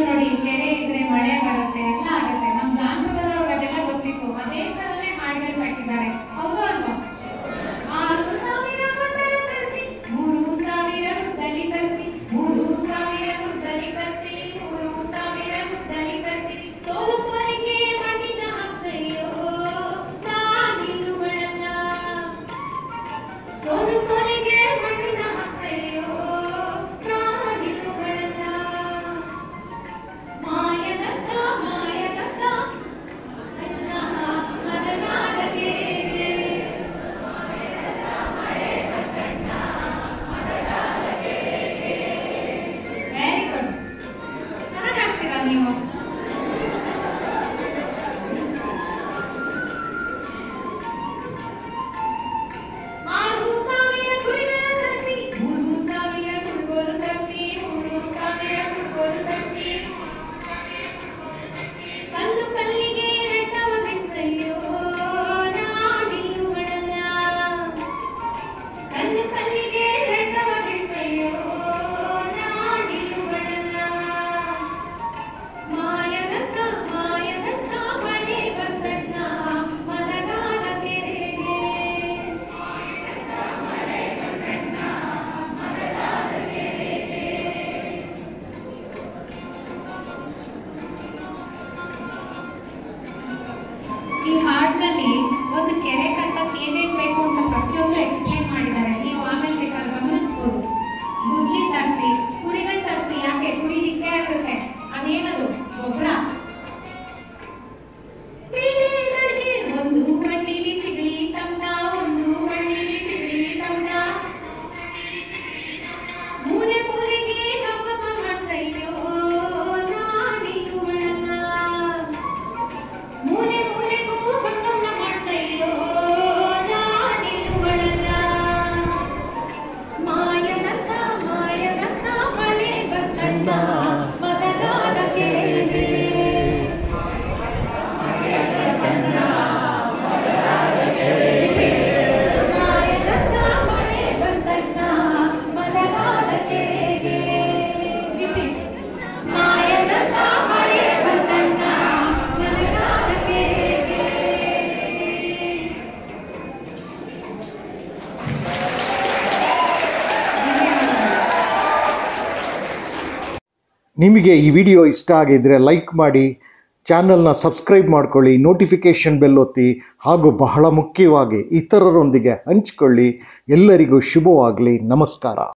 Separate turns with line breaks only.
ನೋಡಿ ಕೆರೆ ಇದ್ರೆ ಮಳೆ ಬರುತ್ತೆ ಎಲ್ಲ ಆಗುತ್ತೆ. ನಮ್ಮ ಜಾನಪದದವ್ರಿಗೆ ಅದೆಲ್ಲ ಗೊತ್ತಿತ್ತು. ಅದೇ ತರನೇ ಹಾಡುಗಳು ಕಟ್ಟಿದ್ದಾರೆ. ಹೌದು ಅಲ್ವಾ? 6,000 ಕೊಟ್ಟರೆ ತರಿಸಿ 3,000 ಮುದ್ದಲಿ ತರಿಸಿ 3,000 ಮುದ್ದಲಿ ತರಿಸಿ 3,000 ಮುದ್ದಲಿ ತರಿಸಿ ಸೋಲು ಸೋಲಿಗೆ ಮಣ್ಣಿನ ಹಾಕ್ಸಯ್ಯೋ ನಾನಿರುಗಳಲ್ಲ ಸೋಲು ಸೋಲಿಗೆ ಮಣ್ಣಿನ ಹಾಕ್ಸಯ್ಯೋ ನಾನಿರುಗಳಲ್ಲ ಮಾಯದತ್ತ ಮಾಯದತ್ತ ಮದನಾಡ ಕೆರೆಗೆ ಮಳೆ ಬತ್ತಣ್ಣ ಮದನಾಡ ಕೆರೆಗೆ. ವೆರಿ ಗುಡ್, ಚೆನ್ನಾಗಿ ಆಡ್ತೀರಾ ನೀವು. ಈ ಹಾಡಿನಲ್ಲಿ ಒಂದು ಕೆರೆ ಕಟ್ಟಕ್ಕೆ ಏನೇನ್ ಬೇಕು ಅಂತ ಪ್ರತಿಯೊಂದು ಎಕ್ಸ್ಪ್ಲೇನ್ ಮಾಡಿದ್ದಾರೆ. ನೀವು ಆಮೇಲೆ ಬೇಕಾದ್ರೆ ಗಮನಿಸ್ಬೋದು. ಗುದ್ಲಿ ತರಿಸಿ ಕುರಿಗಳು ತರಿಸಿ, ಯಾಕೆ ಕುರಿ ನಿಕ್ಕೆ ಆಗುತ್ತೆ, ಅದೇನದು ಗೊಬ್ಬರ. ಒಂದು ಮಣ್ಣಿಲಿ ಚಿಗಳಿ ತಮ್ದ ಒಂದು ಮಣ್ಣಿಲಿ ಚಿಗಳಿ ತಮ್ದ ಮೂಲೆ ಮೂಲೆಗೆ ನಮ್ಮಮ್ಮ ಮಾಡ್ಸಯ್ಯೋ ನಾನಿರುಗಳಲ್ಲ ಮೂಲೆ ಮೂಲೆಗೂ ಹೊನ್ನಮ್ಮ ಮಾಡ್ಸಯ್ಯೋ ನಾನಿರುಗಳಲ್ಲ ಮಾಯದಂತ ಮಾಯದಂತ ಮಳೆ ಬತ್ತಣ್ಣ ಮದನಾಡ ಕೆರೆಗೆ ಮಾಯದಂತ ಮಳೆ ಬತ್ತಣ್ಣ ಮದನಾಡ ಕೆರೆಗೆ. ಮಾಯದಂತ ಮಳೆ ಬತ್ತಣ್ಣ ಮದನಾಡ ಕೆರೆಗೆ.
ನಿಮಗೆ ಈ ವಿಡಿಯೋ ಇಷ್ಟ ಆಗಿದ್ದರೆ ಲೈಕ್ ಮಾಡಿ, ಚಾನಲ್ನ ಸಬ್ಸ್ಕ್ರೈಬ್ ಮಾಡ್ಕೊಳ್ಳಿ, ನೋಟಿಫಿಕೇಷನ್ ಬೆಲ್ ಒತ್ತಿ, ಹಾಗೂ ಬಹಳ ಮುಖ್ಯವಾಗಿ ಇತರರೊಂದಿಗೆ ಹಂಚಿಕೊಳ್ಳಿ. ಎಲ್ಲರಿಗೂ ಶುಭವಾಗಲಿ. ನಮಸ್ಕಾರ.